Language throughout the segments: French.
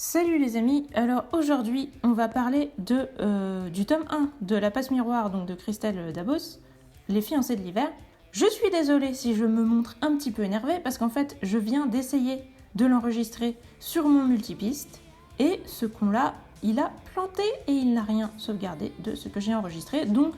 Salut les amis, alors aujourd'hui on va parler du tome 1 de La Passe Miroir, donc de Christelle Dabos, Les fiancés de l'hiver. Je suis désolée si je me montre un petit peu énervée parce qu'en fait je viens d'essayer de l'enregistrer sur mon multipiste et ce con-là il a planté et il n'a rien sauvegardé de ce que j'ai enregistré, donc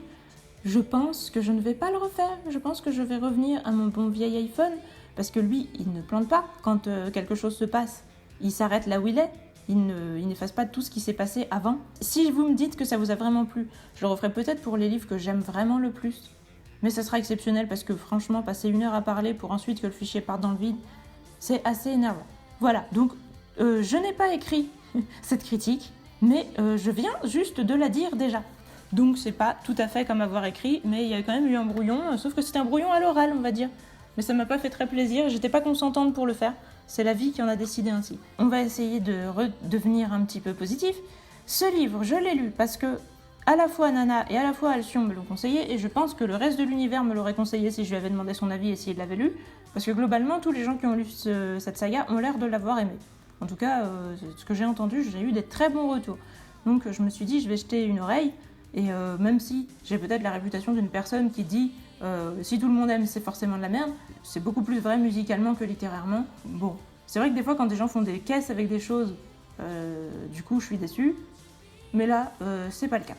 je pense que je ne vais pas le refaire, je pense que je vais revenir à mon bon vieil iPhone parce que lui il ne plante pas quand quelque chose se passe, il s'arrête là où il est. Il n'efface pas tout ce qui s'est passé avant. Si vous me dites que ça vous a vraiment plu, je le referai peut-être pour les livres que j'aime vraiment le plus. Mais ça sera exceptionnel parce que franchement, passer 1 heure à parler pour ensuite que le fichier parte dans le vide, c'est assez énervant. Voilà, donc je n'ai pas écrit cette critique, mais je viens juste de la dire déjà. Donc c'est pas tout à fait comme avoir écrit, mais il y a quand même eu un brouillon, sauf que c'était un brouillon à l'oral, on va dire. Mais ça m'a pas fait très plaisir, j'étais pas consentante pour le faire. C'est la vie qui en a décidé ainsi. On va essayer de redevenir un petit peu positif. Ce livre, je l'ai lu parce que à la fois Nana et à la fois Alcyon me l'ont conseillé, et je pense que le reste de l'univers me l'aurait conseillé si je lui avais demandé son avis et s'il l'avait lu, parce que globalement, tous les gens qui ont lu cette saga ont l'air de l'avoir aimé. En tout cas, ce que j'ai entendu, j'ai eu des très bons retours. Donc je me suis dit, je vais jeter une oreille, et même si j'ai peut-être la réputation d'une personne qui dit si tout le monde aime, c'est forcément de la merde, c'est beaucoup plus vrai musicalement que littérairement. Bon, c'est vrai que des fois, quand des gens font des caisses avec des choses, du coup, je suis déçue. Mais là, c'est pas le cas. De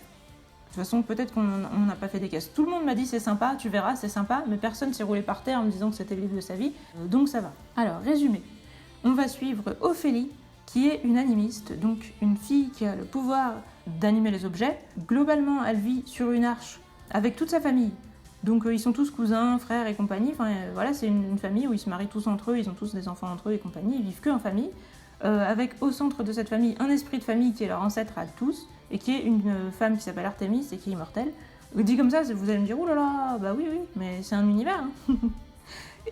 toute façon, peut-être qu'on n'a pas fait des caisses. Tout le monde m'a dit c'est sympa, tu verras, c'est sympa, mais personne s'est roulé par terre en me disant que c'était le livre de sa vie, donc ça va. Alors, résumé. On va suivre Ophélie, qui est une animiste, donc une fille qui a le pouvoir d'animer les objets. Globalement, elle vit sur une arche avec toute sa famille. Donc ils sont tous cousins, frères et compagnie. Enfin voilà, c'est une famille où ils se marient tous entre eux, ils ont tous des enfants entre eux et compagnie, ils vivent que en famille. Avec au centre de cette famille un esprit de famille qui est leur ancêtre à tous, et qui est une femme qui s'appelle Artémis et qui est immortelle. Dit comme ça, vous allez me dire, oh là là, bah oui, mais c'est un univers. Hein.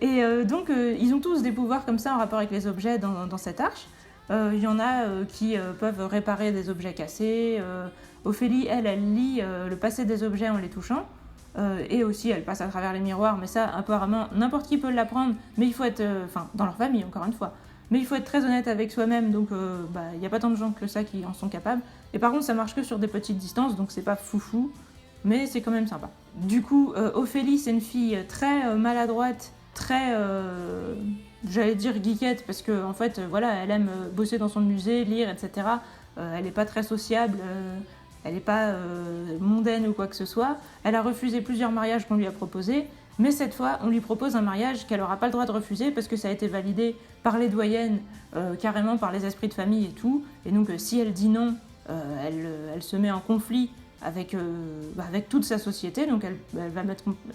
Et donc ils ont tous des pouvoirs comme ça en rapport avec les objets dans cette arche. Il y en a qui peuvent réparer des objets cassés. Ophélie, elle lit le passé des objets en les touchant. Et aussi, elle passe à travers les miroirs, mais ça, apparemment, n'importe qui peut l'apprendre, mais il faut être... dans leur famille, encore une fois. Mais il faut être très honnête avec soi-même, donc il n'y a pas tant de gens que ça qui en sont capables. Et par contre, ça marche que sur des petites distances, donc c'est pas foufou, mais c'est quand même sympa. Du coup, Ophélie, c'est une fille très maladroite, très... j'allais dire geekette, parce que en fait, voilà, elle aime bosser dans son musée, lire, etc. Elle n'est pas très sociable... Elle n'est pas mondaine ou quoi que ce soit. Elle a refusé plusieurs mariages qu'on lui a proposés, mais cette fois, on lui propose un mariage qu'elle n'aura pas le droit de refuser parce que ça a été validé par les doyennes, carrément par les esprits de famille et tout. Et donc, si elle dit non, elle se met en conflit avec toute sa société, donc elle va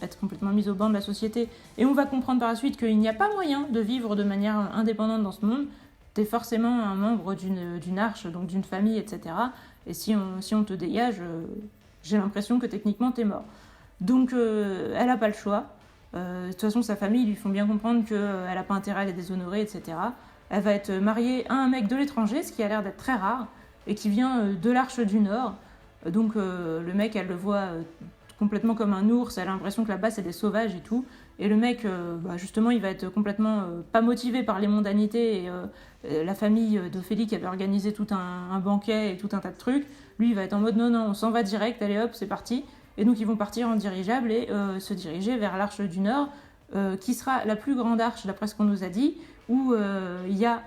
être complètement mise au banc de la société. Et on va comprendre par la suite qu'il n'y a pas moyen de vivre de manière indépendante dans ce monde. T'es forcément un membre d'une arche, donc d'une famille, etc. Et si on te dégage, j'ai l'impression que techniquement t'es mort. Donc elle n'a pas le choix. De toute façon, sa famille lui font bien comprendre qu'elle n'a pas intérêt à les déshonorer, etc. Elle va être mariée à un mec de l'étranger, ce qui a l'air d'être très rare, et qui vient de l'Arche du Nord. Donc le mec, elle le voit complètement comme un ours, elle a l'impression que là-bas c'est des sauvages et tout. Et le mec, justement, il va être complètement pas motivé par les mondanités et la famille d'Ophélie qui avait organisé tout un banquet et tout un tas de trucs. Lui, il va être en mode non, on s'en va direct, allez hop, c'est parti. Et donc ils vont partir en dirigeable et se diriger vers l'Arche du Nord, qui sera la plus grande arche, d'après ce qu'on nous a dit, où il y a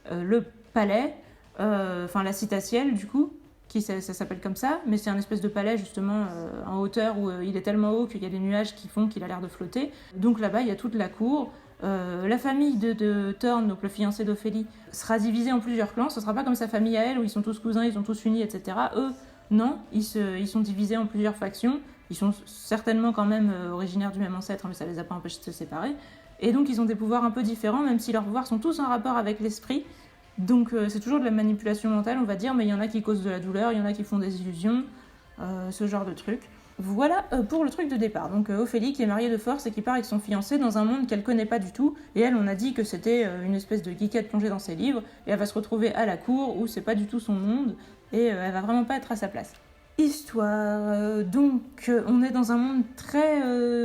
le palais, la citatielle du coup, ça s'appelle comme ça, mais c'est un espèce de palais justement en hauteur où il est tellement haut qu'il y a des nuages qui font qu'il a l'air de flotter. Donc là-bas, il y a toute la cour. La famille de Thorne, donc le fiancé d'Ophélie, sera divisée en plusieurs clans. Ce ne sera pas comme sa famille à elle, où ils sont tous cousins, ils sont tous unis, etc. Eux, non, ils sont divisés en plusieurs factions. Ils sont certainement quand même originaires du même ancêtre, mais ça les a pas empêchés de se séparer. Et donc ils ont des pouvoirs un peu différents, même si leurs pouvoirs sont tous en rapport avec l'esprit. Donc c'est toujours de la manipulation mentale, on va dire, mais il y en a qui causent de la douleur, il y en a qui font des illusions, ce genre de trucs. Voilà pour le truc de départ. Donc Ophélie qui est mariée de force et qui part avec son fiancé dans un monde qu'elle connaît pas du tout. Et elle, on a dit que c'était une espèce de geekette plongée dans ses livres. Et elle va se retrouver à la cour où c'est pas du tout son monde. Et elle va vraiment pas être à sa place. Histoire. Donc on est dans un monde très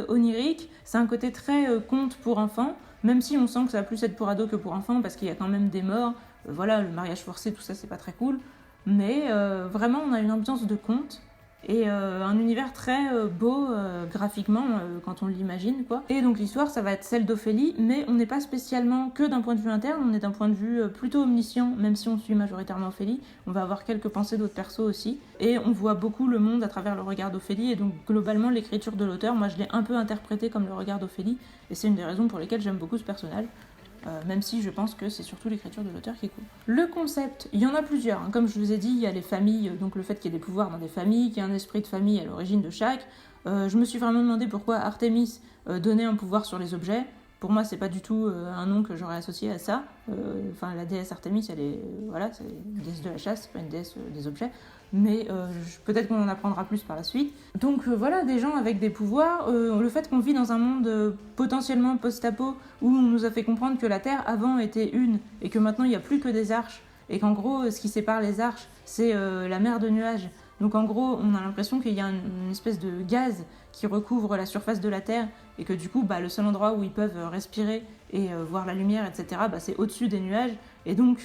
onirique. C'est un côté très conte pour enfants. Même si on sent que ça va plus être pour ados que pour enfants parce qu'il y a quand même des morts. Voilà, le mariage forcé, tout ça, c'est pas très cool. Mais vraiment, on a une ambiance de conte et un univers très beau graphiquement quand on l'imagine, quoi. Et donc l'histoire, ça va être celle d'Ophélie, mais on n'est pas spécialement que d'un point de vue interne, on est d'un point de vue plutôt omniscient, même si on suit majoritairement Ophélie. On va avoir quelques pensées d'autres persos aussi, et on voit beaucoup le monde à travers le regard d'Ophélie, et donc globalement l'écriture de l'auteur, moi je l'ai un peu interprétée comme le regard d'Ophélie, et c'est une des raisons pour lesquelles j'aime beaucoup ce personnage. Même si je pense que c'est surtout l'écriture de l'auteur qui est cool. Le concept, il y en a plusieurs. Hein. Comme je vous ai dit, il y a les familles, donc le fait qu'il y ait des pouvoirs dans des familles, qu'il y ait un esprit de famille à l'origine de chaque. Je me suis vraiment demandé pourquoi Artemis donnait un pouvoir sur les objets. Pour moi, c'est pas du tout un nom que j'aurais associé à ça. Enfin, la déesse Artemis, elle est, voilà, c'est une déesse de la chasse, c'est pas une déesse des objets. Mais peut-être qu'on en apprendra plus par la suite. Donc voilà, des gens avec des pouvoirs. Le fait qu'on vit dans un monde potentiellement post-apo, où on nous a fait comprendre que la Terre avant était une, et que maintenant il n'y a plus que des arches, et qu'en gros, ce qui sépare les arches, c'est la mer de nuages. Donc en gros, on a l'impression qu'il y a une espèce de gaz qui recouvre la surface de la Terre, et que du coup, le seul endroit où ils peuvent respirer et voir la lumière, etc., c'est au-dessus des nuages, et donc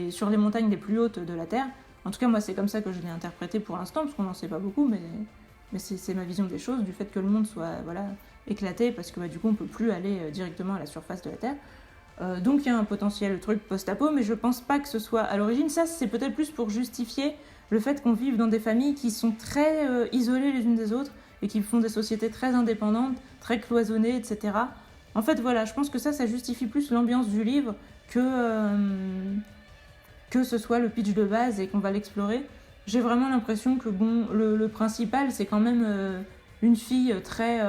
sur les montagnes les plus hautes de la Terre. En tout cas, moi, c'est comme ça que je l'ai interprété pour l'instant, parce qu'on n'en sait pas beaucoup, mais c'est ma vision des choses, du fait que le monde soit éclaté, parce que du coup, on ne peut plus aller directement à la surface de la Terre. Donc il y a un potentiel truc post-apo, mais je pense pas que ce soit à l'origine. Ça, c'est peut-être plus pour justifier le fait qu'on vive dans des familles qui sont très isolées les unes des autres, et qui font des sociétés très indépendantes, très cloisonnées, etc. En fait, voilà, je pense que ça justifie plus l'ambiance du livre que ce soit le pitch de base et qu'on va l'explorer. J'ai vraiment l'impression que le principal, c'est quand même une fille très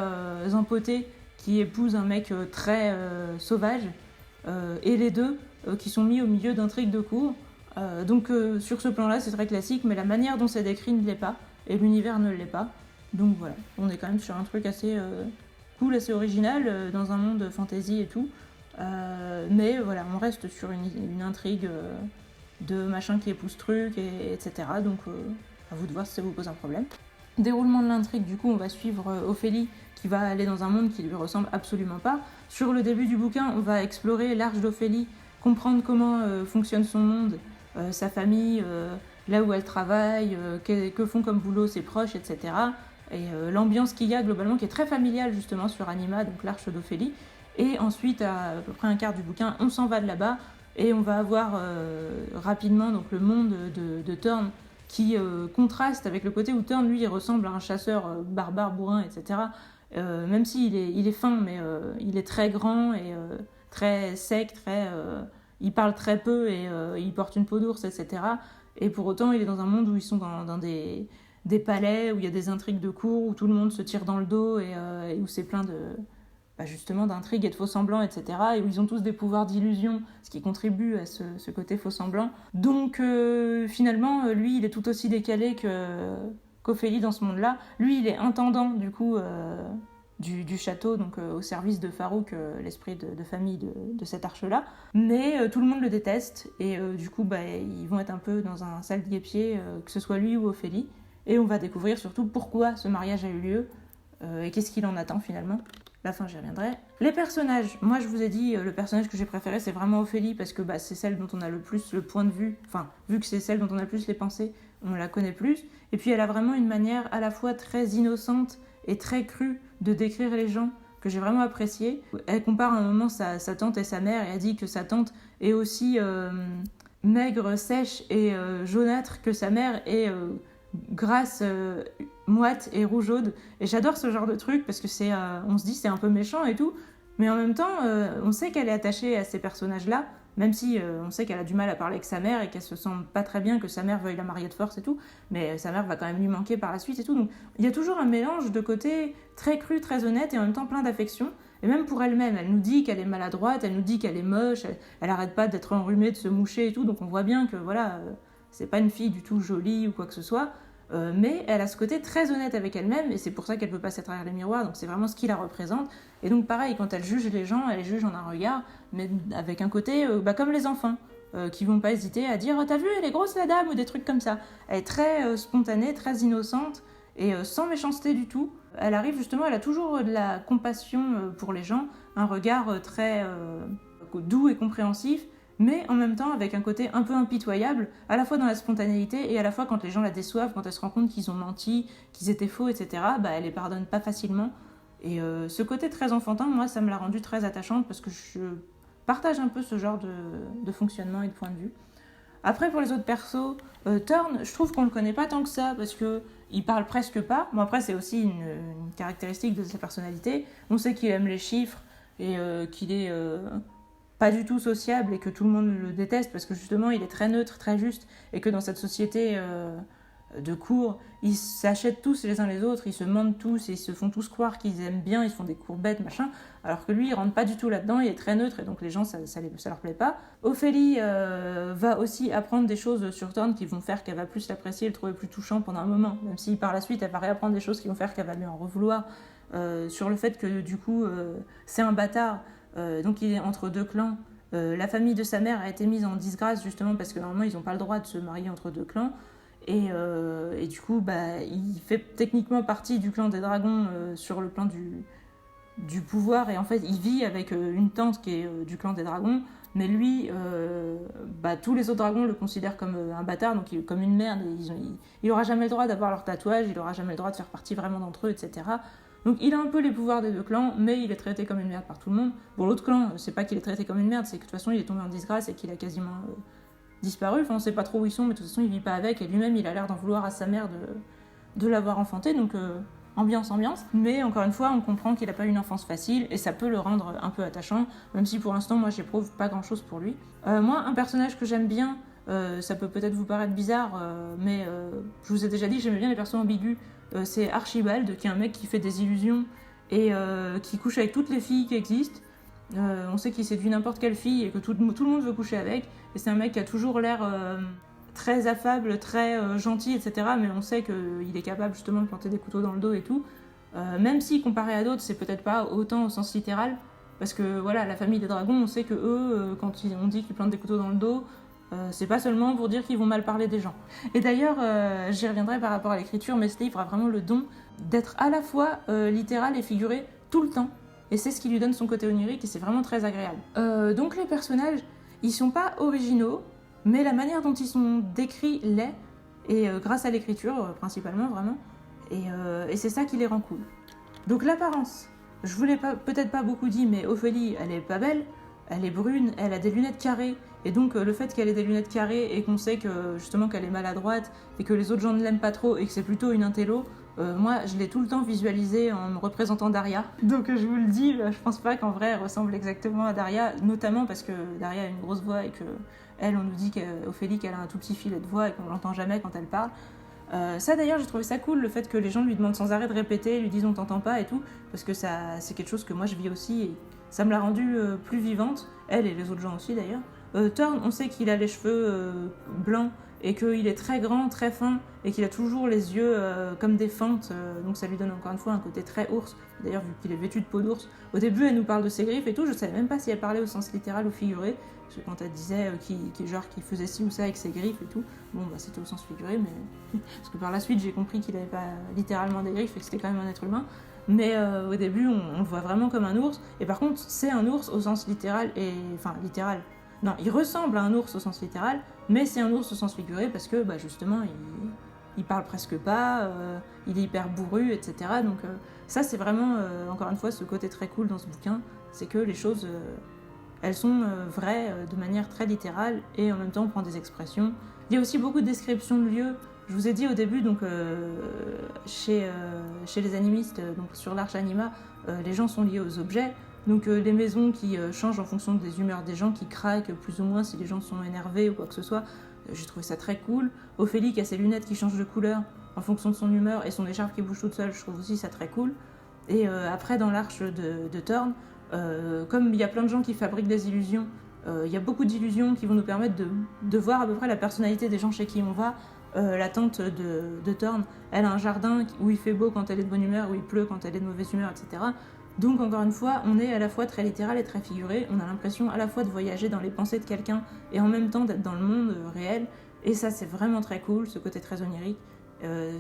empotée qui épouse un mec très sauvage, et les deux qui sont mis au milieu d'intrigues de cour. Donc sur ce plan-là, c'est très classique, mais la manière dont c'est décrit ne l'est pas, et l'univers ne l'est pas. Donc voilà, on est quand même sur un truc assez cool, assez original, dans un monde fantasy et tout. Mais voilà, on reste sur une intrigue de machin qui épouse truc, etc. Donc à vous de voir si ça vous pose un problème. Déroulement de l'intrigue, du coup, on va suivre Ophélie qui va aller dans un monde qui lui ressemble absolument pas. Sur le début du bouquin, on va explorer l'arche d'Ophélie, comprendre comment fonctionne son monde, sa famille, là où elle travaille, que font comme boulot ses proches, etc. Et l'ambiance qu'il y a globalement, qui est très familiale justement sur Anima, donc l'arche d'Ophélie. Et ensuite, à peu près un quart du bouquin, on s'en va de là-bas et on va avoir rapidement donc, le monde de Thorn qui contraste avec le côté où Thorn, lui, il ressemble à un chasseur barbare, bourrin, etc. Même s'il il est fin, mais il est très grand et très sec, il parle très peu et il porte une peau d'ours, etc. Et pour autant, il est dans un monde où ils sont dans des palais, où il y a des intrigues de cour, où tout le monde se tire dans le dos et où c'est plein de... justement d'intrigues et de faux-semblants, etc. Et où ils ont tous des pouvoirs d'illusion, ce qui contribue à ce côté faux-semblant. Donc finalement, lui, il est tout aussi décalé qu'Ophélie dans ce monde-là. Lui, il est intendant, du coup, du château, donc au service de Farouk, l'esprit de famille de cette arche-là. Mais tout le monde le déteste, et du coup, ils vont être un peu dans un sale guêpier, que ce soit lui ou Ophélie. Et on va découvrir surtout pourquoi ce mariage a eu lieu, et qu'est-ce qu'il en attend finalement. La fin, j'y reviendrai. Les personnages. Moi, je vous ai dit, le personnage que j'ai préféré, c'est vraiment Ophélie, parce que c'est celle dont on a le plus le point de vue. Enfin, vu que c'est celle dont on a le plus les pensées, on la connaît plus. Et puis, elle a vraiment une manière à la fois très innocente et très crue de décrire les gens, que j'ai vraiment apprécié. Elle compare à un moment sa tante et sa mère, et elle dit que sa tante est aussi maigre, sèche et jaunâtre que sa mère est grasse, moite et rougeaude. Et j'adore ce genre de truc parce que on se dit c'est un peu méchant et tout, mais en même temps on sait qu'elle est attachée à ces personnages-là, même si on sait qu'elle a du mal à parler avec sa mère et qu'elle se sent pas très bien que sa mère veuille la marier de force et tout, mais sa mère va quand même lui manquer par la suite et tout. Donc il y a toujours un mélange de côté très cru, très honnête et en même temps plein d'affection. Et même pour elle-même, elle nous dit qu'elle est maladroite, elle nous dit qu'elle est moche, elle arrête pas d'être enrhumée, de se moucher et tout, donc on voit bien que voilà, c'est pas une fille du tout jolie ou quoi que ce soit. Mais elle a ce côté très honnête avec elle-même, et c'est pour ça qu'elle peut passer à travers les miroirs, donc c'est vraiment ce qui la représente. Et donc pareil, quand elle juge les gens, elle les juge en un regard, mais avec un côté comme les enfants, qui vont pas hésiter à dire « T'as vu, elle est grosse la dame » ou des trucs comme ça. Elle est très spontanée, très innocente, et sans méchanceté du tout. Elle arrive justement, elle a toujours de la compassion pour les gens, un regard très doux et compréhensif, mais en même temps avec un côté un peu impitoyable, à la fois dans la spontanéité et à la fois quand les gens la déçoivent, quand elle se rend compte qu'ils ont menti, qu'ils étaient faux, etc., elle les pardonne pas facilement. Et ce côté très enfantin, moi, ça me l'a rendue très attachante parce que je partage un peu ce genre de fonctionnement et de point de vue. Après, pour les autres persos, Thorne, je trouve qu'on le connaît pas tant que ça parce que il parle presque pas. Bon, après, c'est aussi une caractéristique de sa personnalité. On sait qu'il aime les chiffres et qu'il est pas du tout sociable et que tout le monde le déteste parce que justement, il est très neutre, très juste et que dans cette société de cours, ils s'achètent tous les uns les autres, ils se mentent tous et ils se font tous croire qu'ils aiment bien, ils se font des courbettes, machin, alors que lui, il rentre pas du tout là-dedans, il est très neutre et donc les gens, ça leur plaît pas. Ophélie va aussi apprendre des choses sur Thorne qui vont faire qu'elle va plus l'apprécier et le trouver plus touchant pendant un moment, même si par la suite, elle va réapprendre des choses qui vont faire qu'elle va lui en revouloir sur le fait que du coup, c'est un bâtard, donc il est entre deux clans. La famille de sa mère a été mise en disgrâce justement parce que normalement, ils n'ont pas le droit de se marier entre deux clans. Et du coup, il fait techniquement partie du clan des dragons sur le plan du pouvoir. Et en fait, il vit avec une tante qui est du clan des dragons. Mais lui, tous les autres dragons le considèrent comme un bâtard, donc comme une merde. Il n'aura jamais le droit d'avoir leur tatouage, il n'aura jamais le droit de faire partie vraiment d'entre eux, etc. Donc il a un peu les pouvoirs des deux clans, mais il est traité comme une merde par tout le monde. Bon, l'autre clan, c'est pas qu'il est traité comme une merde, c'est que de toute façon, il est tombé en disgrâce et qu'il a quasiment... disparu, enfin on sait pas trop où ils sont, mais de toute façon il vit pas avec, et lui-même il a l'air d'en vouloir à sa mère de l'avoir enfanté, donc ambiance. Mais encore une fois, on comprend qu'il a pas eu une enfance facile, et ça peut le rendre un peu attachant, même si pour l'instant moi j'éprouve pas grand chose pour lui. Moi, un personnage que j'aime bien, ça peut peut-être vous paraître bizarre, mais je vous ai déjà dit que j'aimais bien les persos ambigus, c'est Archibald, qui est un mec qui fait des illusions, et qui couche avec toutes les filles qui existent. On sait qu'il séduit n'importe quelle fille et que tout le monde veut coucher avec. Et c'est un mec qui a toujours l'air très affable, très gentil, etc. Mais on sait qu'il est capable justement de planter des couteaux dans le dos et tout. Même si comparé à d'autres, c'est peut-être pas autant au sens littéral. Parce que voilà, la famille des dragons, on sait que eux, quand on dit qu'ils plantent des couteaux dans le dos, c'est pas seulement pour dire qu'ils vont mal parler des gens. Et d'ailleurs, j'y reviendrai par rapport à l'écriture, mais ce livre a vraiment le don d'être à la fois littéral et figuré tout le temps. Et c'est ce qui lui donne son côté onirique et c'est vraiment très agréable. Donc les personnages, ils sont pas originaux, mais la manière dont ils sont décrits l'est, et grâce à l'écriture principalement vraiment, et c'est ça qui les rend cool. Donc l'apparence, je vous l'ai peut-être pas beaucoup dit, mais Ophélie, elle est pas belle, elle est brune, elle a des lunettes carrées, et donc le fait qu'elle ait des lunettes carrées et qu'on sait que justement qu'elle est maladroite et que les autres gens ne l'aiment pas trop et que c'est plutôt une intello, moi je l'ai tout le temps visualisée en me représentant Daria. Donc je vous le dis, je pense pas qu'en vrai elle ressemble exactement à Daria, notamment parce que Daria a une grosse voix et que elle, on nous dit qu'Ophélie qu'elle a un tout petit filet de voix et qu'on l'entend jamais quand elle parle. Ça d'ailleurs j'ai trouvé ça cool, le fait que les gens lui demandent sans arrêt de répéter, lui disent on t'entend pas et tout, parce que ça c'est quelque chose que moi je vis aussi et ça me l'a rendue plus vivante, elle et les autres gens aussi d'ailleurs. Thorne, on sait qu'il a les cheveux blancs et qu'il est très grand, très fin et qu'il a toujours les yeux comme des fentes, donc ça lui donne encore une fois un côté très ours. D'ailleurs vu qu'il est vêtu de peau d'ours, au début elle nous parle de ses griffes et tout, je savais même pas si elle parlait au sens littéral ou figuré, parce que quand elle disait qu'il faisait ci ou ça avec ses griffes et tout, bon c'était au sens figuré, mais parce que par la suite j'ai compris qu'il avait pas littéralement des griffes et que c'était quand même un être humain. Mais au début, on le voit vraiment comme un ours. Et par contre, c'est un ours au sens littéral et... Enfin, littéral. Non, il ressemble à un ours au sens littéral, mais c'est un ours au sens figuré parce que, justement, il parle presque pas, il est hyper bourru, etc. Donc ça, c'est vraiment, encore une fois, ce côté très cool dans ce bouquin. C'est que les choses, elles sont vraies de manière très littérale et en même temps, on prend des expressions. Il y a aussi beaucoup de descriptions de lieux. Je vous ai dit au début, donc chez les animistes, donc sur l'Arche Anima, les gens sont liés aux objets. Donc les maisons qui changent en fonction des humeurs des gens, qui craquent plus ou moins si les gens sont énervés ou quoi que ce soit. J'ai trouvé ça très cool. Ophélie qui a ses lunettes qui changent de couleur en fonction de son humeur et son écharpe qui bouge toute seule, je trouve aussi ça très cool. Et après dans l'Arche de Thorne, comme il y a plein de gens qui fabriquent des illusions, il y a beaucoup d'illusions qui vont nous permettre de voir à peu près la personnalité des gens chez qui on va. La tante de Thorne, elle a un jardin où il fait beau quand elle est de bonne humeur, où il pleut quand elle est de mauvaise humeur, etc. Donc encore une fois, on est à la fois très littéral et très figuré, on a l'impression à la fois de voyager dans les pensées de quelqu'un et en même temps d'être dans le monde réel, et ça c'est vraiment très cool, ce côté très onirique,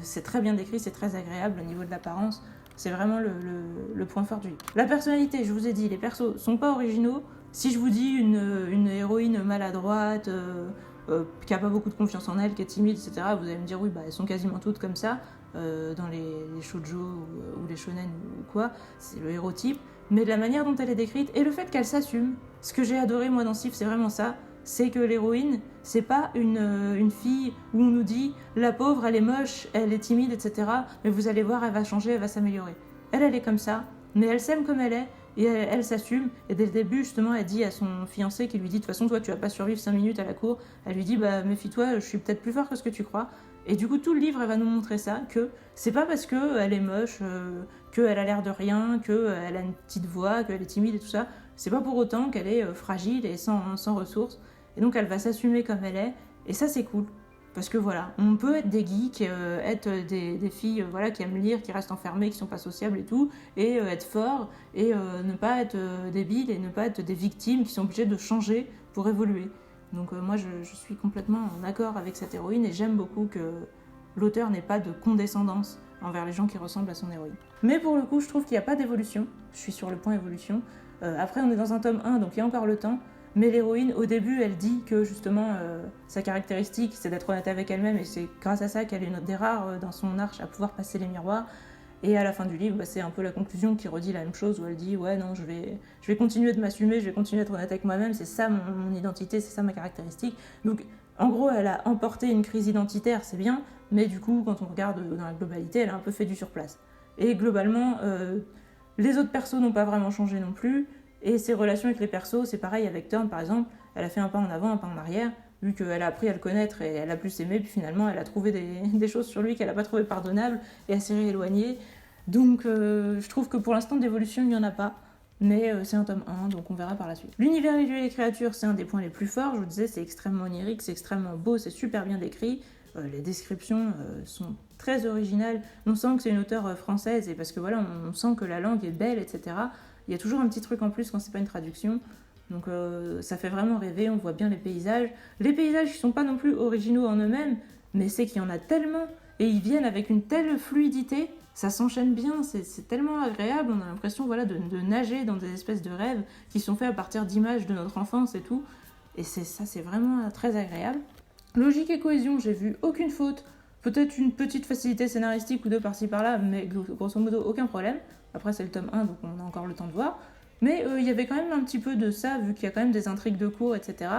c'est très bien décrit, c'est très agréable au niveau de l'apparence, c'est vraiment le point fort du livre. La personnalité, je vous ai dit, les persos sont pas originaux, Si je vous dis une héroïne maladroite, qui a pas beaucoup de confiance en elle, qui est timide, etc., vous allez me dire oui, bah, elles sont quasiment toutes comme ça, dans les shoujo ou les shonen ou quoi, c'est le héros type, mais de la manière dont elle est décrite et le fait qu'elle s'assume. Ce que j'ai adoré moi dans Sif, c'est vraiment ça, c'est que l'héroïne, c'est pas une fille où on nous dit la pauvre, elle est moche, elle est timide, etc., mais vous allez voir, elle va changer, elle va s'améliorer. Elle est comme ça, mais elle s'aime comme elle est, et elle s'assume, et dès le début, justement, elle dit à son fiancé qui lui dit de toute façon, toi, tu vas pas survivre 5 minutes à la cour, elle lui dit, bah, méfie-toi, je suis peut-être plus fort que ce que tu crois. Et du coup, tout le livre, elle va nous montrer ça, que c'est pas parce qu'elle est moche, qu'elle a l'air de rien, qu'elle a une petite voix, qu'elle est timide et tout ça, c'est pas pour autant qu'elle est fragile et sans ressources. Et donc, elle va s'assumer comme elle est, et ça, c'est cool. Parce que voilà, on peut être des geeks, être des filles voilà, qui aiment lire, qui restent enfermées, qui sont pas sociables et tout, et être fort, et ne pas être débile, et ne pas être des victimes qui sont obligées de changer pour évoluer. Donc moi je suis complètement en accord avec cette héroïne, et j'aime beaucoup que l'auteur n'ait pas de condescendance envers les gens qui ressemblent à son héroïne. Mais pour le coup, je trouve qu'il n'y a pas d'évolution, je suis sur le point évolution. Après on est dans un tome 1, donc il y a encore le temps. Mais l'héroïne, au début, elle dit que justement, sa caractéristique, c'est d'être honnête avec elle-même, et c'est grâce à ça qu'elle est une des rares dans son arche à pouvoir passer les miroirs. Et à la fin du livre, bah, c'est un peu la conclusion qui redit la même chose, où elle dit « Ouais, non, je vais continuer de m'assumer, je vais continuer d'être honnête avec moi-même, c'est ça mon identité, c'est ça ma caractéristique. » Donc, en gros, elle a emporté une crise identitaire, c'est bien, mais du coup, quand on regarde dans la globalité, elle a un peu fait du surplace. Et globalement, les autres persos n'ont pas vraiment changé non plus. Et ses relations avec les persos, c'est pareil avec Thorne par exemple, elle a fait un pas en avant, un pas en arrière, vu qu'elle a appris à le connaître et elle a plus aimé, puis finalement elle a trouvé des choses sur lui qu'elle n'a pas trouvé pardonnables et elle s'est rééloignée. Donc je trouve que pour l'instant d'évolution il n'y en a pas, mais c'est un tome 1, donc on verra par la suite. L'univers, les lieux et les créatures, c'est un des points les plus forts, je vous disais, c'est extrêmement onirique, c'est extrêmement beau, c'est super bien décrit, les descriptions sont très originales, on sent que c'est une auteure française, et parce que voilà, on sent que la langue est belle, etc. Il y a toujours un petit truc en plus quand c'est pas une traduction. Donc ça fait vraiment rêver, on voit bien les paysages. Les paysages qui sont pas non plus originaux en eux-mêmes, mais c'est qu'il y en a tellement, et ils viennent avec une telle fluidité, ça s'enchaîne bien, c'est tellement agréable, on a l'impression voilà, de nager dans des espèces de rêves qui sont faits à partir d'images de notre enfance et tout. Et c'est vraiment très agréable. Logique et cohésion, j'ai vu aucune faute. Peut-être une petite facilité scénaristique ou deux par-ci par-là, mais grosso modo aucun problème. Après c'est le tome 1, donc on a encore le temps de voir. Mais il y avait quand même un petit peu de ça, vu qu'il y a quand même des intrigues de cours, etc.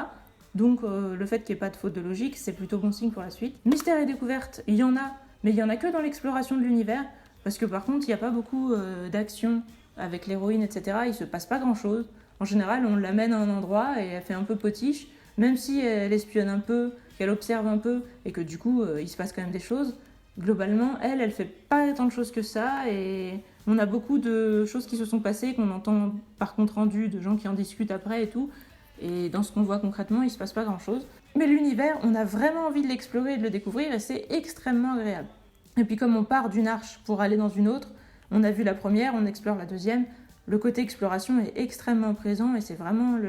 Donc le fait qu'il n'y ait pas de faute de logique, c'est plutôt bon signe pour la suite. Mystère et découverte, il y en a, mais il n'y en a que dans l'exploration de l'univers, parce que par contre il n'y a pas beaucoup d'action avec l'héroïne, etc. Il se passe pas grand-chose. En général, on l'amène à un endroit et elle fait un peu potiche, même si elle espionne un peu, qu'elle observe un peu, et que du coup il se passe quand même des choses. Globalement, elle fait pas tant de choses que ça, et on a beaucoup de choses qui se sont passées, qu'on entend par compte rendu, de gens qui en discutent après et tout. Et dans ce qu'on voit concrètement, il se passe pas grand chose. Mais l'univers, on a vraiment envie de l'explorer et de le découvrir, et c'est extrêmement agréable. Et puis comme on part d'une arche pour aller dans une autre, on a vu la première, on explore la deuxième, le côté exploration est extrêmement présent, et c'est vraiment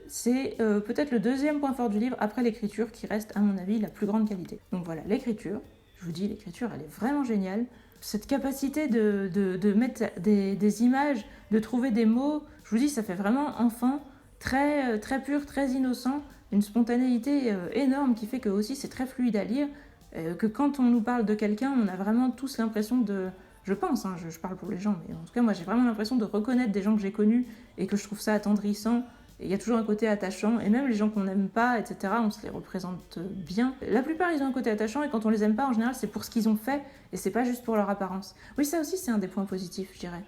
c'est peut-être le deuxième point fort du livre, après l'écriture, qui reste, à mon avis, la plus grande qualité. Donc voilà, l'écriture. Je vous dis, l'écriture, elle est vraiment géniale. Cette capacité de mettre des images, de trouver des mots, je vous dis, ça fait vraiment enfant, très, très pur, très innocent, une spontanéité énorme qui fait que aussi c'est très fluide à lire, que quand on nous parle de quelqu'un, on a vraiment tous l'impression de... Je pense, hein, je parle pour les gens, mais en tout cas, moi j'ai vraiment l'impression de reconnaître des gens que j'ai connus et que je trouve ça attendrissant. Il y a toujours un côté attachant, et même les gens qu'on n'aime pas, etc., on se les représente bien. La plupart, ils ont un côté attachant, et quand on les aime pas, en général, c'est pour ce qu'ils ont fait, et c'est pas juste pour leur apparence. Oui, ça aussi, c'est un des points positifs, je dirais.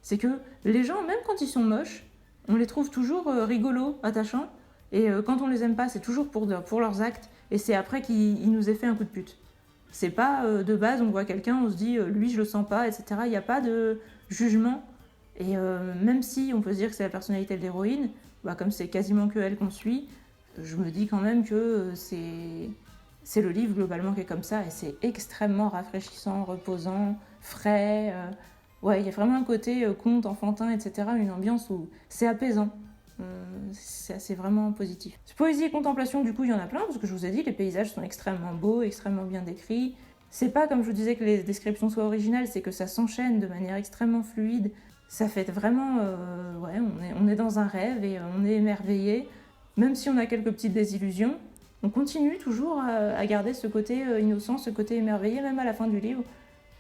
C'est que les gens, même quand ils sont moches, on les trouve toujours rigolos, attachants, et quand on les aime pas, c'est toujours pour leurs actes, et c'est après qu'ils nous aient fait un coup de pute. C'est pas de base, on voit quelqu'un, on se dit, lui, je le sens pas, etc. Il n'y a pas de jugement, et même si on peut se dire que c'est la personnalité de l'héroïne, bah, comme c'est quasiment que elle qu'on suit, je me dis quand même que c'est le livre globalement qui est comme ça, et c'est extrêmement rafraîchissant, reposant, frais. Ouais, il y a vraiment un côté conte, enfantin, etc., une ambiance où c'est apaisant. C'est vraiment positif. Poésie et contemplation, du coup, il y en a plein, parce que je vous ai dit, les paysages sont extrêmement beaux, extrêmement bien décrits. C'est pas, comme je vous disais, que les descriptions soient originales, c'est que ça s'enchaîne de manière extrêmement fluide. Ça fait vraiment... ouais, on est dans un rêve et on est émerveillé. Même si on a quelques petites désillusions, on continue toujours à garder ce côté innocent, ce côté émerveillé, même à la fin du livre.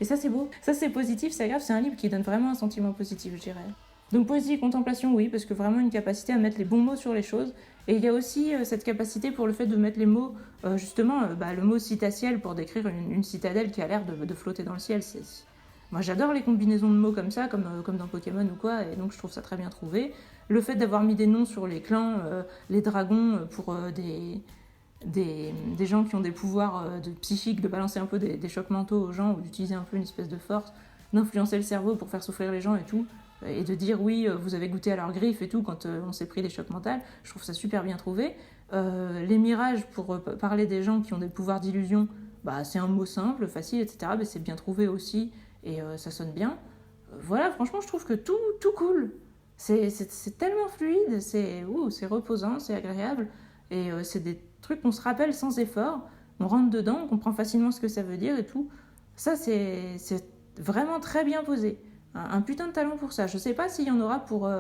Et ça, c'est beau. Ça, c'est positif, c'est agréable. C'est un livre qui donne vraiment un sentiment positif, je dirais. Donc poésie et contemplation, oui, parce que vraiment une capacité à mettre les bons mots sur les choses. Et il y a aussi cette capacité pour le fait de mettre les mots, justement, le mot citatiel pour décrire une citadelle qui a l'air de flotter dans le ciel. Moi, j'adore les combinaisons de mots comme ça, comme dans Pokémon ou quoi, et donc je trouve ça très bien trouvé. Le fait d'avoir mis des noms sur les clans, les dragons, pour des gens qui ont des pouvoirs psychiques, de balancer un peu des chocs mentaux aux gens, ou d'utiliser un peu une espèce de force, d'influencer le cerveau pour faire souffrir les gens et tout, et de dire oui, vous avez goûté à leurs griffes et tout quand on s'est pris des chocs mentaux. Je trouve ça super bien trouvé. Les mirages, pour parler des gens qui ont des pouvoirs d'illusion, c'est un mot simple, facile, etc. Mais c'est bien trouvé aussi, et ça sonne bien. Voilà, franchement, je trouve que tout cool. C'est tellement fluide, c'est reposant, c'est agréable, et c'est des trucs qu'on se rappelle sans effort. On rentre dedans, on comprend facilement ce que ça veut dire et tout. Ça, c'est vraiment très bien posé. Un putain de talent pour ça. Je sais pas s'il y en aura pour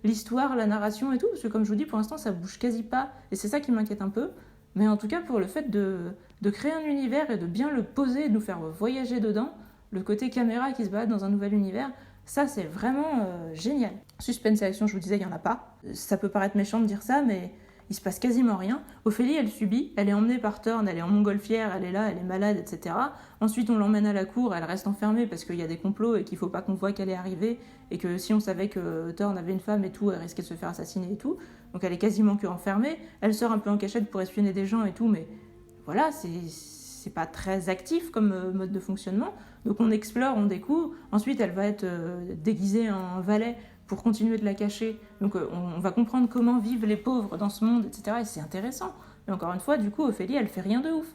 l'histoire, la narration et tout, parce que comme je vous dis, pour l'instant, ça bouge quasi pas, et c'est ça qui m'inquiète un peu. Mais en tout cas, pour le fait de créer un univers et de bien le poser, de nous faire voyager dedans, le côté caméra qui se balade dans un nouvel univers, ça, c'est vraiment génial. Suspense et action, je vous disais, il n'y en a pas. Ça peut paraître méchant de dire ça, mais il se passe quasiment rien. Ophélie, elle subit, elle est emmenée par Thorn, elle est en montgolfière, elle est là, elle est malade, etc. Ensuite, on l'emmène à la cour, elle reste enfermée parce qu'il y a des complots et qu'il ne faut pas qu'on voit qu'elle est arrivée, et que si on savait que Thorn avait une femme et tout, elle risquait de se faire assassiner et tout. Donc elle est quasiment que enfermée. Elle sort un peu en cachette pour espionner des gens et tout, mais voilà, c'est pas très actif comme mode de fonctionnement. Donc on explore, on découvre. Ensuite, elle va être déguisée en valet pour continuer de la cacher. Donc on va comprendre comment vivent les pauvres dans ce monde, etc. Et c'est intéressant. Mais encore une fois, du coup, Ophélie, elle fait rien de ouf.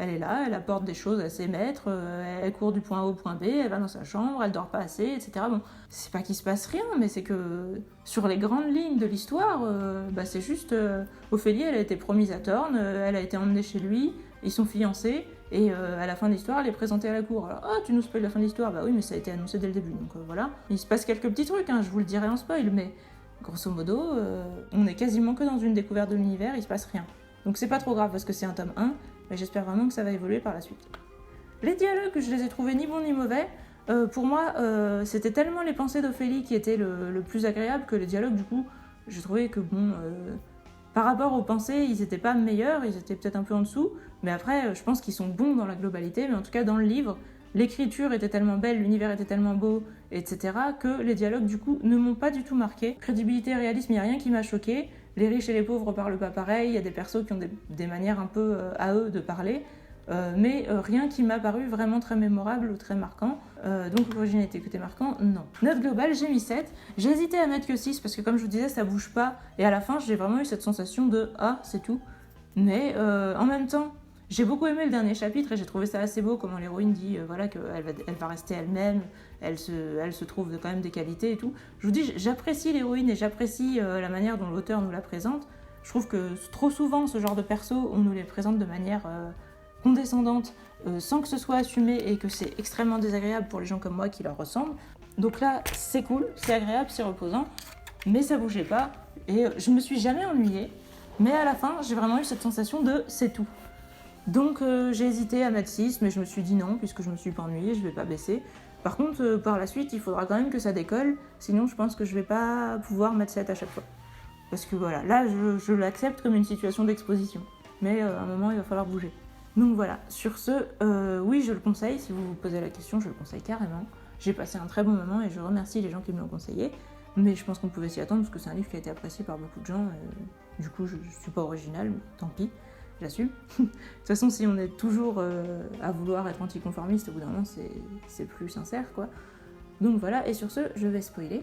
Elle est là, elle apporte des choses à ses maîtres, elle court du point A au point B, elle va dans sa chambre, elle dort pas assez, etc. Bon, c'est pas qu'il se passe rien, mais c'est que sur les grandes lignes de l'histoire, c'est juste Ophélie, elle a été promise à Thorn, elle a été emmenée chez lui, ils sont fiancés, et à la fin de l'histoire, elle est présentée à la cour. Alors, tu nous spoil la fin de l'histoire? Bah oui, mais ça a été annoncé dès le début, donc voilà. Il se passe quelques petits trucs, je vous le dirai en spoil, mais grosso modo, on est quasiment que dans une découverte de l'univers, il se passe rien. Donc c'est pas trop grave parce que c'est un tome 1, mais j'espère vraiment que ça va évoluer par la suite. Les dialogues, je les ai trouvés ni bons ni mauvais. Pour moi, c'était tellement les pensées d'Ophélie qui étaient le plus agréable que les dialogues, du coup, j'ai trouvé que par rapport aux pensées, ils étaient pas meilleurs, ils étaient peut-être un peu en dessous, mais après, je pense qu'ils sont bons dans la globalité, mais en tout cas, dans le livre, l'écriture était tellement belle, l'univers était tellement beau, etc., que les dialogues, du coup, ne m'ont pas du tout marqué. Crédibilité, réalisme, il n'y a rien qui m'a choqué. Les riches et les pauvres parlent pas pareil, il y a des persos qui ont des manières un peu à eux de parler, mais rien qui m'a paru vraiment très mémorable ou très marquant. Donc l'originalité côté marquant, non. Note globale, j'ai mis 7. J'ai hésité à mettre que 6 parce que comme je vous disais, ça bouge pas. Et à la fin, j'ai vraiment eu cette sensation de « Ah, c'est tout ». Mais en même temps, j'ai beaucoup aimé le dernier chapitre et j'ai trouvé ça assez beau comment l'héroïne dit qu'elle va rester elle-même, elle se trouve quand même des qualités et tout. Je vous dis, j'apprécie l'héroïne et j'apprécie la manière dont l'auteur nous la présente. Je trouve que trop souvent, ce genre de perso, on nous les présente de manière condescendante, sans que ce soit assumé et que c'est extrêmement désagréable pour les gens comme moi qui leur ressemblent. Donc là, c'est cool, c'est agréable, c'est reposant, mais ça bougeait pas et je me suis jamais ennuyée. Mais à la fin, j'ai vraiment eu cette sensation de c'est tout. Donc j'ai hésité à mettre 6, mais je me suis dit non, puisque je me suis pas ennuyée, je vais pas baisser. Par contre, par la suite, il faudra quand même que ça décolle, sinon je pense que je vais pas pouvoir mettre 7 à chaque fois. Parce que voilà, là je l'accepte comme une situation d'exposition. Mais à un moment, il va falloir bouger. Donc voilà, sur ce, oui, je le conseille, si vous vous posez la question, je le conseille carrément. J'ai passé un très bon moment et je remercie les gens qui me l'ont conseillé. Mais je pense qu'on pouvait s'y attendre parce que c'est un livre qui a été apprécié par beaucoup de gens. Du coup, je suis pas originale, mais tant pis, j'assume. De toute façon, si on est toujours à vouloir être anticonformiste, au bout d'un moment, c'est plus sincère, quoi. Donc voilà, et sur ce, je vais spoiler.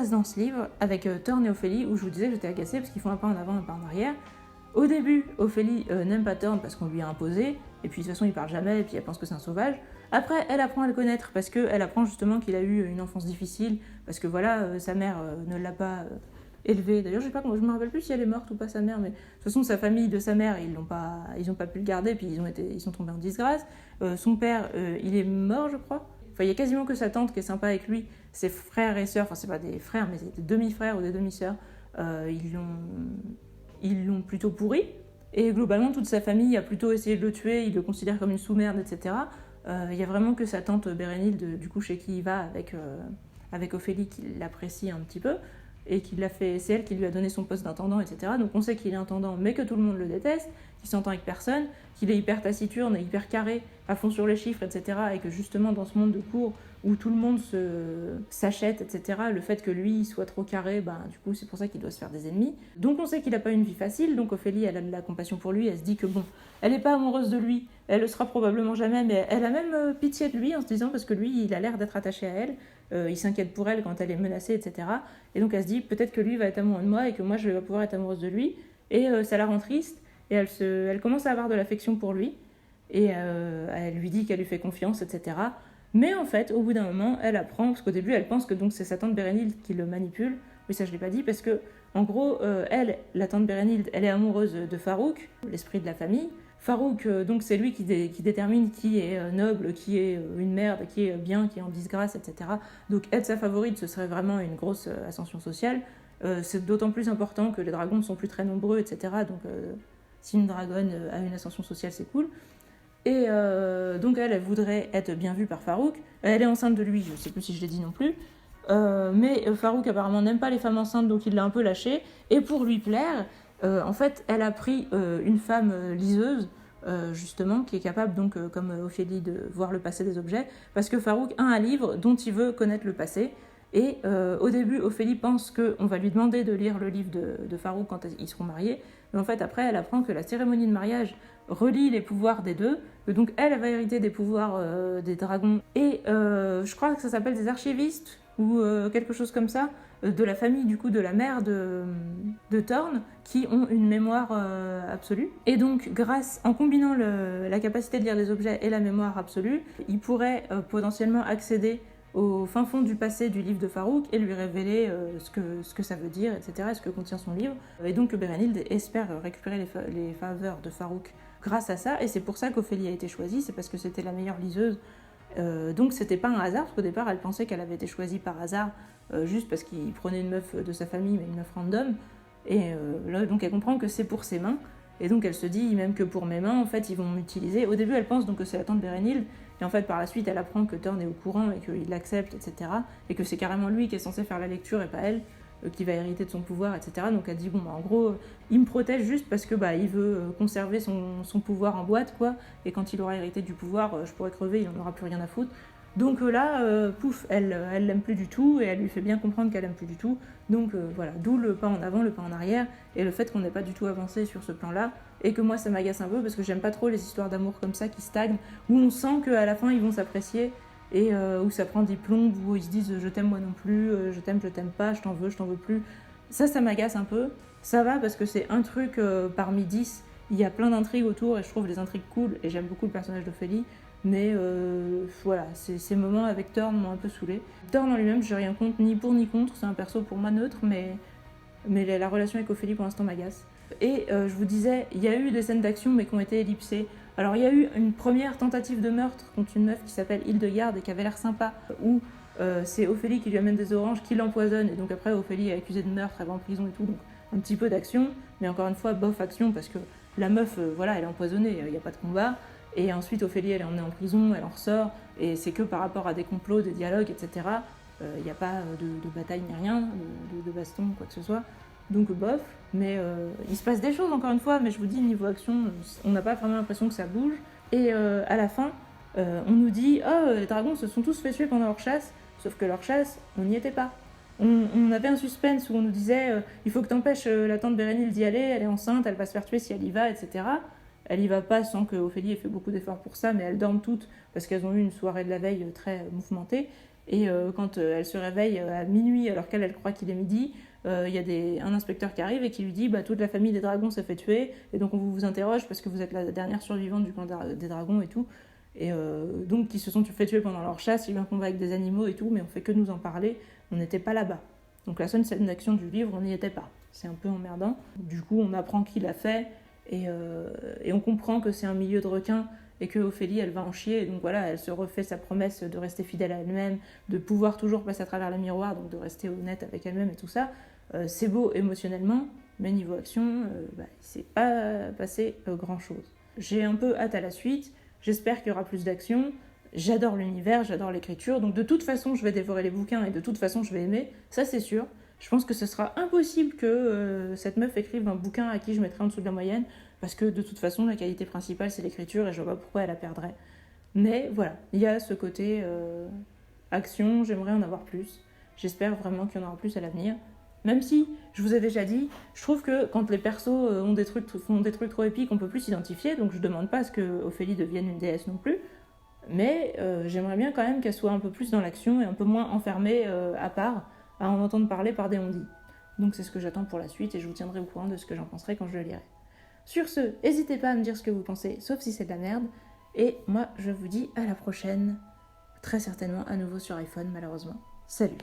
passe dans ce livre avec Thorne et Ophélie, où je vous disais que j'étais agacée parce qu'ils font un pas en avant, un pas en arrière. Au début, Ophélie n'aime pas Thorne parce qu'on lui a imposé, et puis de toute façon il parle jamais, et puis elle pense que c'est un sauvage. Après, elle apprend à le connaître parce qu'elle apprend justement qu'il a eu une enfance difficile, parce que voilà, sa mère ne l'a pas élevé. D'ailleurs, je me rappelle plus si elle est morte ou pas sa mère, mais de toute façon sa famille de sa mère, ils ont pas pu le garder, puis ils sont tombés en disgrâce. Son père, il est mort, je crois. Enfin, il y a quasiment que sa tante qui est sympa avec lui. Ses frères et sœurs, enfin c'est pas des frères, mais c'est des demi-frères ou des demi-sœurs, ils l'ont plutôt pourri. Et globalement, toute sa famille a plutôt essayé de le tuer, il le considère comme une sous-merde, etc. Il y a vraiment que sa tante Bérénilde, du coup, chez qui il va avec Ophélie, qui l'apprécie un petit peu, et qui l'a fait, c'est elle qui lui a donné son poste d'intendant, etc. Donc on sait qu'il est intendant, mais que tout le monde le déteste, qu'il s'entend avec personne, qu'il est hyper taciturne et hyper carré, à fond sur les chiffres, etc. Et que justement, dans ce monde de cours où tout le monde s'achète, etc., le fait que lui soit trop carré, du coup, c'est pour ça qu'il doit se faire des ennemis. Donc on sait qu'il n'a pas une vie facile, donc Ophélie, elle a de la compassion pour lui, elle se dit que bon, elle n'est pas amoureuse de lui, elle le sera probablement jamais, mais elle a même pitié de lui en se disant, parce que lui, il a l'air d'être attaché à elle, il s'inquiète pour elle quand elle est menacée, etc. Et donc elle se dit, peut-être que lui va être amoureux de moi et que moi, je vais pouvoir être amoureuse de lui. Et ça la rend triste, et elle commence à avoir de l'affection pour lui, et elle lui dit qu'elle lui fait confiance, etc. Mais en fait, au bout d'un moment, elle apprend, parce qu'au début, elle pense que donc c'est sa tante Bérénilde qui le manipule. Oui, ça, je ne l'ai pas dit, parce que, en gros, la tante Bérénilde, elle est amoureuse de Farouk, l'esprit de la famille. Farouk, donc, c'est lui qui détermine qui est noble, qui est une merde, qui est bien, qui est en disgrâce, etc. Donc, être sa favorite, ce serait vraiment une grosse ascension sociale. C'est d'autant plus important que les dragons ne sont plus très nombreux, etc. Donc, si une dragonne a une ascension sociale, c'est cool. Et donc elle voudrait être bien vue par Farouk. Elle est enceinte de lui, je ne sais plus si je l'ai dit non plus. Mais Farouk apparemment n'aime pas les femmes enceintes, donc il l'a un peu lâchée. Et pour lui plaire, en fait, elle a pris une femme liseuse, justement, qui est capable, donc, comme Ophélie, de voir le passé des objets, parce que Farouk a un livre dont il veut connaître le passé. Et au début, Ophélie pense qu'on va lui demander de lire le livre de Farouk quand ils seront mariés. Mais en fait, après, elle apprend que la cérémonie de mariage relie les pouvoirs des deux. Donc elle va hériter des pouvoirs des dragons. Et je crois que ça s'appelle des archivistes ou quelque chose comme ça, de la famille du coup de la mère de Thorne, qui ont une mémoire absolue. Et donc en combinant la capacité de lire les objets et la mémoire absolue, il pourrait potentiellement accéder au fin fond du passé du livre de Farouk et lui révéler ce que ça veut dire, etc., et ce que contient son livre. Et donc Bérénilde espère récupérer les faveurs de Farouk grâce à ça, et c'est pour ça qu'Ophélie a été choisie, c'est parce que c'était la meilleure liseuse. Donc c'était pas un hasard, parce qu'au départ elle pensait qu'elle avait été choisie par hasard, juste parce qu'il prenait une meuf de sa famille, mais une meuf random, et là donc elle comprend que c'est pour ses mains, et donc elle se dit même que pour mes mains, en fait ils vont m'utiliser. Au début elle pense donc que c'est la tante Bérénilde, et en fait par la suite elle apprend que Thorne est au courant et qu'il l'accepte, etc., et que c'est carrément lui qui est censé faire la lecture et pas elle, qui va hériter de son pouvoir, etc. Donc elle dit en gros il me protège juste parce que il veut conserver son pouvoir en boîte, quoi, et quand il aura hérité du pouvoir, je pourrais crever, il n'en aura plus rien à foutre. Donc là, pouf, elle l'aime plus du tout, et elle lui fait bien comprendre qu'elle l'aime plus du tout. Donc voilà, d'où le pas en avant, le pas en arrière, et le fait qu'on n'ait pas du tout avancé sur ce plan-là, et que moi ça m'agace un peu, parce que j'aime pas trop les histoires d'amour comme ça qui stagnent, où on sent qu'à la fin ils vont s'apprécier, et où ça prend des plombes, où ils se disent je t'aime moi non plus, je t'aime pas, je t'en veux plus. Ça m'agace un peu. Ça va parce que c'est un truc parmi 10, il y a plein d'intrigues autour, et je trouve les intrigues cool, et j'aime beaucoup le personnage d'Ophélie. Mais voilà, ces moments avec Thorne m'ont un peu saoulée. Thorne en lui-même, j'ai rien contre, ni pour ni contre, c'est un perso pour moi neutre, mais la relation avec Ophélie pour l'instant m'agace. Et je vous disais, il y a eu des scènes d'action mais qui ont été ellipsées. Alors il y a eu une première tentative de meurtre contre une meuf qui s'appelle Hildegarde et qui avait l'air sympa, où c'est Ophélie qui lui amène des oranges, qui l'empoisonne, et donc après Ophélie est accusée de meurtre, elle va en prison et tout, donc un petit peu d'action, mais encore une fois, bof action, parce que la meuf, voilà, elle est empoisonnée, il n'y a pas de combat. Et ensuite, Ophélie, elle est emmenée en prison, elle en ressort, et c'est que par rapport à des complots, des dialogues, etc. Il n'y a pas de bataille ni rien, de baston, quoi que ce soit. Donc bof, mais il se passe des choses encore une fois, mais je vous dis, niveau action, on n'a pas vraiment l'impression que ça bouge. Et à la fin, on nous dit « Oh, les dragons se sont tous fait tuer pendant leur chasse », sauf que leur chasse, on n'y était pas. On avait un suspense où on nous disait il faut que t'empêches la tante Bérénilde d'y aller, elle est enceinte, elle va se faire tuer si elle y va, etc. Elle y va pas sans que Ophélie ait fait beaucoup d'efforts pour ça, mais elles dorment toutes parce qu'elles ont eu une soirée de la veille très mouvementée. Et quand elle se réveille à minuit alors qu'elle croit qu'il est midi, il y a un inspecteur qui arrive et qui lui dit toute la famille des dragons s'est fait tuer, et donc on vous interroge parce que vous êtes la dernière survivante du camp des dragons et tout. Et donc qui se sont fait tuer pendant leur chasse, il y a eu un combat avec des animaux et tout, mais on fait que nous en parler, on n'était pas là-bas. Donc la seule scène d'action du livre, on n'y était pas. C'est un peu emmerdant. Du coup, on apprend qui l'a fait, et on comprend que c'est un milieu de requins, et que Ophélie, elle va en chier, et donc voilà, elle se refait sa promesse de rester fidèle à elle-même, de pouvoir toujours passer à travers le miroir, donc de rester honnête avec elle-même et tout ça. C'est beau émotionnellement, mais niveau action, il s'est pas passé grand-chose. J'ai un peu hâte à la suite, j'espère qu'il y aura plus d'action. J'adore l'univers, j'adore l'écriture, donc de toute façon je vais dévorer les bouquins et de toute façon je vais aimer, ça c'est sûr. Je pense que ce sera impossible que cette meuf écrive un bouquin à qui je mettrai en dessous de la moyenne, parce que de toute façon la qualité principale c'est l'écriture et je vois pas pourquoi elle la perdrait. Mais voilà, il y a ce côté action, j'aimerais en avoir plus. J'espère vraiment qu'il y en aura plus à l'avenir. Même si, je vous ai déjà dit, je trouve que quand les persos font des trucs trop épiques, on peut plus s'identifier, donc je demande pas à ce que Ophélie devienne une déesse non plus. Mais j'aimerais bien quand même qu'elle soit un peu plus dans l'action et un peu moins enfermée à part, à en entendre parler par des on-dit. Donc c'est ce que j'attends pour la suite et je vous tiendrai au courant de ce que j'en penserai quand je le lirai. Sur ce, n'hésitez pas à me dire ce que vous pensez, sauf si c'est de la merde. Et moi, je vous dis à la prochaine, très certainement à nouveau sur iPhone malheureusement. Salut!